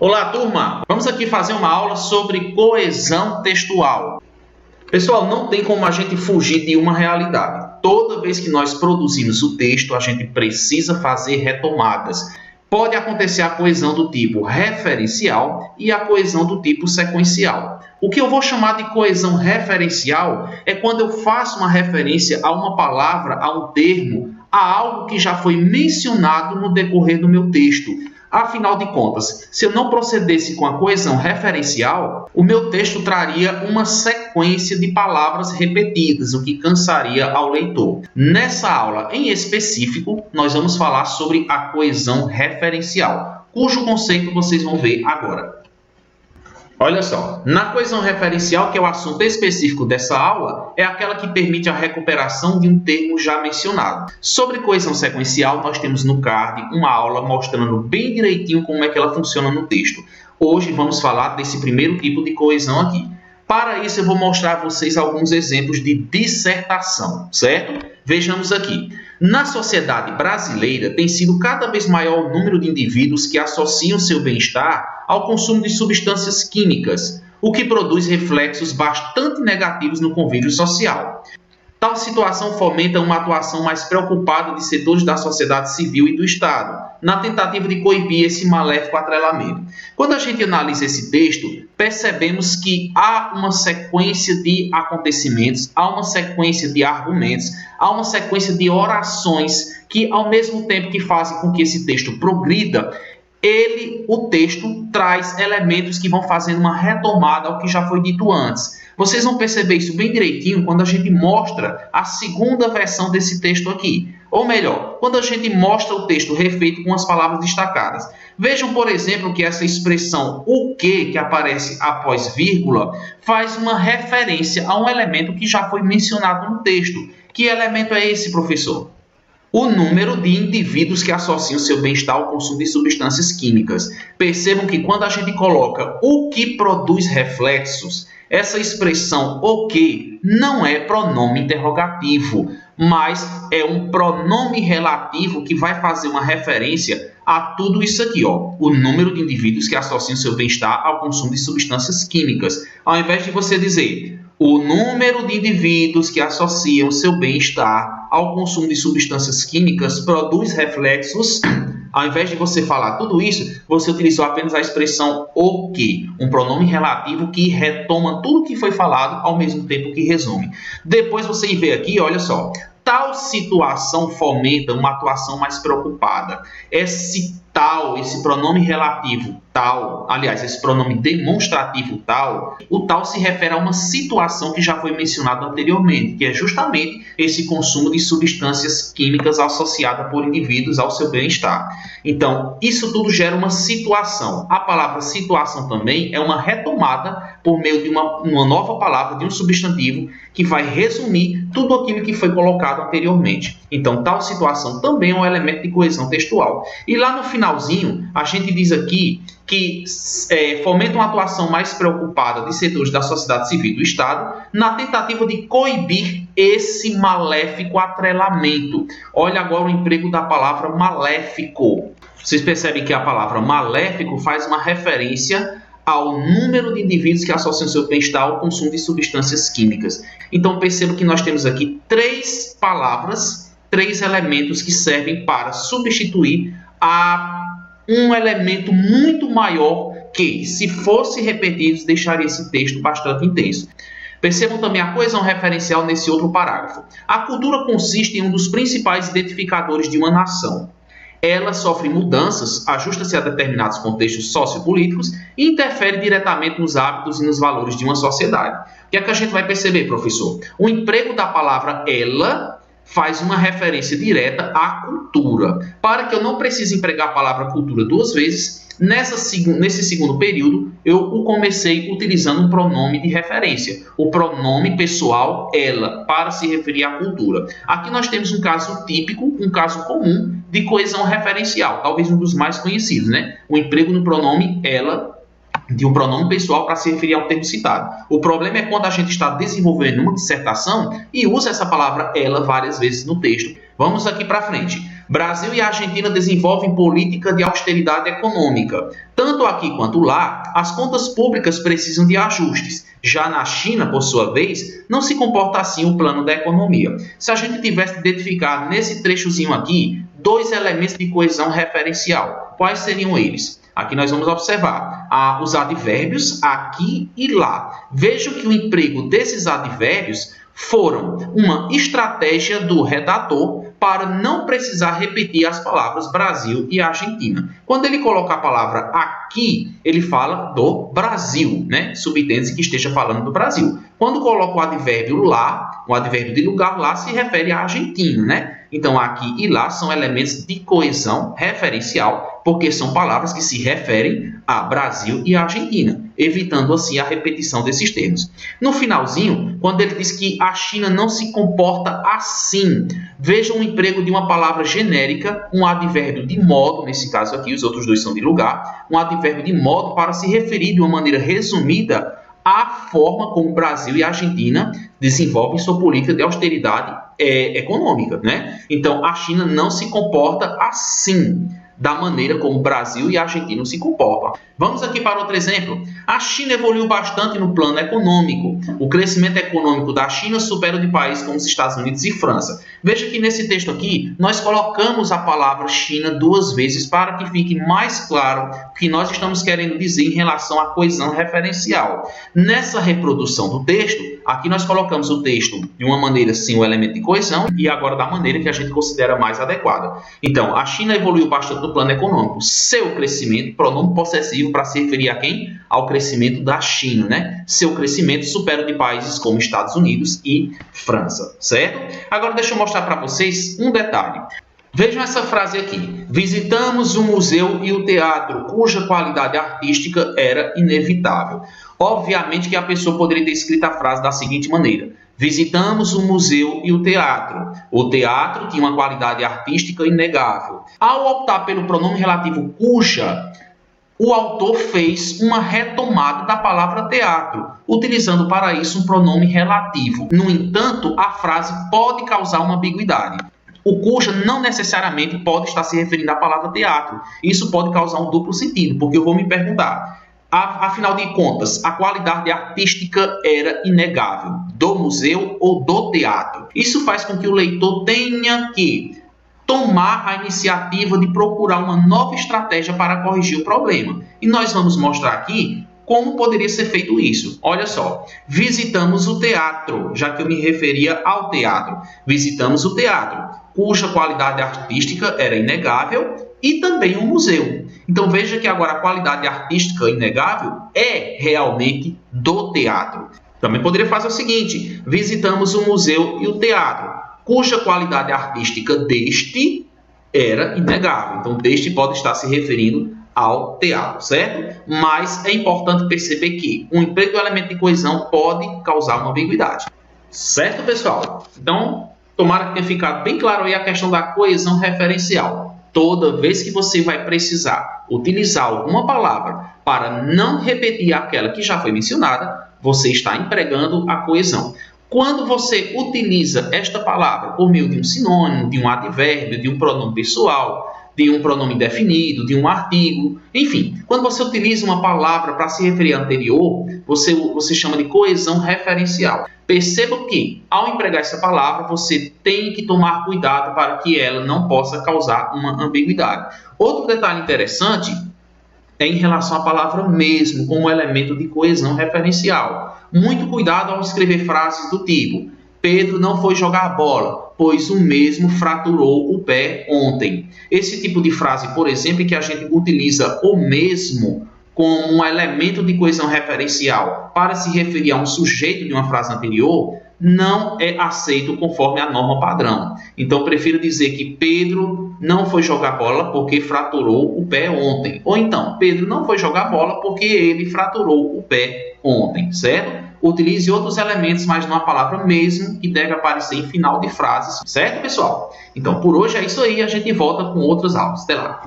Olá, turma! Vamos aqui fazer uma aula sobre coesão textual. Pessoal, não tem como a gente fugir de uma realidade. Toda vez que nós produzimos o texto, a gente precisa fazer retomadas. Pode acontecer a coesão do tipo referencial e a coesão do tipo sequencial. O que eu vou chamar de coesão referencial é quando eu faço uma referência a uma palavra, a um termo, a algo que já foi mencionado no decorrer do meu texto. Afinal de contas, se eu não procedesse com a coesão referencial, o meu texto traria uma sequência de palavras repetidas, o que cansaria ao leitor. Nessa aula em específico, nós vamos falar sobre a coesão referencial, cujo conceito vocês vão ver agora. Olha só, na coesão referencial, que é o assunto específico dessa aula, é aquela que permite a recuperação de um termo já mencionado. Sobre coesão sequencial, nós temos no card uma aula mostrando bem direitinho como é que ela funciona no texto. Hoje vamos falar desse primeiro tipo de coesão aqui. Para isso, eu vou mostrar a vocês alguns exemplos de dissertação, certo? Vejamos aqui. Na sociedade brasileira, tem sido cada vez maior o número de indivíduos que associam seu bem-estar ao consumo de substâncias químicas, o que produz reflexos bastante negativos no convívio social. Tal situação fomenta uma atuação mais preocupada de setores da sociedade civil e do Estado, na tentativa de coibir esse maléfico atrelamento. Quando a gente analisa esse texto, percebemos que há uma sequência de acontecimentos, há uma sequência de argumentos, há uma sequência de orações que, ao mesmo tempo que fazem com que esse texto progrida, o texto traz elementos que vão fazendo uma retomada ao que já foi dito antes. Vocês vão perceber isso bem direitinho quando a gente mostra a segunda versão desse texto aqui. Ou melhor, quando a gente mostra o texto refeito com as palavras destacadas. Vejam, por exemplo, que essa expressão o que aparece após vírgula faz uma referência a um elemento que já foi mencionado no texto. Que elemento é esse, professor? O número de indivíduos que associam seu bem-estar ao consumo de substâncias químicas. Percebam que quando a gente coloca o que produz reflexos, essa expressão o que não é pronome interrogativo, mas é um pronome relativo que vai fazer uma referência a tudo isso aqui, ó, o número de indivíduos que associam seu bem-estar ao consumo de substâncias químicas. Ao invés de você dizer o número de indivíduos que associam seu bem-estar ao consumo de substâncias químicas produz reflexos. Ao invés de você falar tudo isso, você utilizou apenas a expressão o que, um pronome relativo que retoma tudo que foi falado ao mesmo tempo que resume. Depois você vê aqui, olha só, tal situação fomenta uma atuação mais preocupada. Esse pronome relativo tal, aliás, esse pronome demonstrativo tal, o tal se refere a uma situação que já foi mencionada anteriormente, que é justamente esse consumo de substâncias químicas associada por indivíduos ao seu bem-estar. Então, isso tudo gera uma situação. A palavra situação também é uma retomada por meio de uma nova palavra, de um substantivo, que vai resumir tudo aquilo que foi colocado anteriormente. Então, tal situação também é um elemento de coesão textual. E lá no finalzinho, a gente diz aqui que fomenta uma atuação mais preocupada de setores da sociedade civil e do Estado na tentativa de coibir esse maléfico atrelamento. Olha agora o emprego da palavra maléfico. Vocês percebem que a palavra maléfico faz uma referência ao número de indivíduos que associam seu bem-estar ao consumo de substâncias químicas. Então, percebo que nós temos aqui três palavras, três elementos que servem para substituir um elemento muito maior que, se fosse repetido, deixaria esse texto bastante intenso. Percebam também a coesão referencial nesse outro parágrafo. A cultura consiste em um dos principais identificadores de uma nação. Ela sofre mudanças, ajusta-se a determinados contextos sociopolíticos e interfere diretamente nos hábitos e nos valores de uma sociedade. O que é que a gente vai perceber, professor? O emprego da palavra ela faz uma referência direta à cultura. Para que eu não precise empregar a palavra cultura duas vezes, nesse segundo período, eu o comecei utilizando um pronome de referência, o pronome pessoal ela, para se referir à cultura. Aqui nós temos um caso típico, um caso comum de coesão referencial, talvez um dos mais conhecidos, né? O emprego no pronome ela, de um pronome pessoal para se referir ao termo citado. O problema é quando a gente está desenvolvendo uma dissertação e usa essa palavra ela várias vezes no texto. Vamos aqui para frente. Brasil e Argentina desenvolvem política de austeridade econômica. Tanto aqui quanto lá, as contas públicas precisam de ajustes. Já na China, por sua vez, não se comporta assim o plano da economia. Se a gente tivesse identificado nesse trechozinho aqui, 2 elementos de coesão referencial, quais seriam eles? Aqui nós vamos observar os advérbios aqui e lá. Vejam que o emprego desses advérbios foram uma estratégia do redator para não precisar repetir as palavras Brasil e Argentina. Quando ele coloca a palavra aqui, ele fala do Brasil, né? Subentende-se que esteja falando do Brasil. Quando coloca o advérbio lá, o advérbio de lugar lá se refere à Argentina, né? Então, aqui e lá são elementos de coesão referencial, porque são palavras que se referem a Brasil e Argentina, evitando assim a repetição desses termos. No finalzinho, quando ele diz que a China não se comporta assim, vejam o emprego de uma palavra genérica, um advérbio de modo, nesse caso aqui, os outros dois são de lugar, um advérbio de modo para se referir de uma maneira resumida à forma como o Brasil e a Argentina desenvolvem sua política de austeridade econômica, né? Então, a China não se comporta assim, da maneira como o Brasil e a Argentina se comportam. Vamos aqui para outro exemplo. A China evoluiu bastante no plano econômico. O crescimento econômico da China supera o de países como os Estados Unidos e França. Veja que nesse texto aqui, nós colocamos a palavra China 2 vezes para que fique mais claro o que nós estamos querendo dizer em relação à coesão referencial. Nessa reprodução do texto, aqui nós colocamos o texto de uma maneira sem o elemento de coesão e agora da maneira que a gente considera mais adequada. Então, a China evoluiu bastante no plano econômico. Seu crescimento, pronome possessivo para se referir a quem? Ao crescimento da China, né? Seu crescimento supera o de países como Estados Unidos e França, certo? Agora deixa eu mostrar para vocês um detalhe. Vejam essa frase aqui. Visitamos o museu e o teatro, cuja qualidade artística era inevitável. Obviamente que a pessoa poderia ter escrito a frase da seguinte maneira. Visitamos o museu e o teatro. O teatro tinha uma qualidade artística inegável. Ao optar pelo pronome relativo cuja, o autor fez uma retomada da palavra teatro, utilizando para isso um pronome relativo. No entanto, a frase pode causar uma ambiguidade. O cuja não necessariamente pode estar se referindo à palavra teatro. Isso pode causar um duplo sentido, porque eu vou me perguntar, afinal de contas, a qualidade artística era inegável do museu ou do teatro? Isso faz com que o leitor tenha que tomar a iniciativa de procurar uma nova estratégia para corrigir o problema. E nós vamos mostrar aqui como poderia ser feito isso. Olha só, visitamos o teatro, já que eu me referia ao teatro. Visitamos o teatro, cuja qualidade artística era inegável, e também o museu. Então veja que agora a qualidade artística inegável é realmente do teatro. Também poderia fazer o seguinte, visitamos o museu e o teatro, cuja qualidade artística deste era inegável. Então, deste pode estar se referindo ao teatro, certo? Mas é importante perceber que o emprego do elemento de coesão pode causar uma ambiguidade. Certo, pessoal? Então, tomara que tenha ficado bem claro aí a questão da coesão referencial. Toda vez que você vai precisar utilizar alguma palavra para não repetir aquela que já foi mencionada, você está empregando a coesão. Quando você utiliza esta palavra por meio de um sinônimo, de um advérbio, de um pronome pessoal, de um pronome definido, de um artigo, enfim, quando você utiliza uma palavra para se referir à anterior, você chama de coesão referencial. Perceba que, ao empregar essa palavra, você tem que tomar cuidado para que ela não possa causar uma ambiguidade. Outro detalhe interessante é em relação à palavra mesmo, como elemento de coesão referencial. Muito cuidado ao escrever frases do tipo Pedro não foi jogar bola, pois o mesmo fraturou o pé ontem. Esse tipo de frase, por exemplo, em que a gente utiliza o mesmo como um elemento de coesão referencial para se referir a um sujeito de uma frase anterior, não é aceito conforme a norma padrão. Então, prefiro dizer que Pedro não foi jogar bola porque fraturou o pé ontem. Ou então, Pedro não foi jogar bola porque ele fraturou o pé ontem, certo? Utilize outros elementos, mas não a palavra mesmo, que deve aparecer em final de frases, certo, pessoal? Então, por hoje é isso aí. A gente volta com outras aulas. Até lá!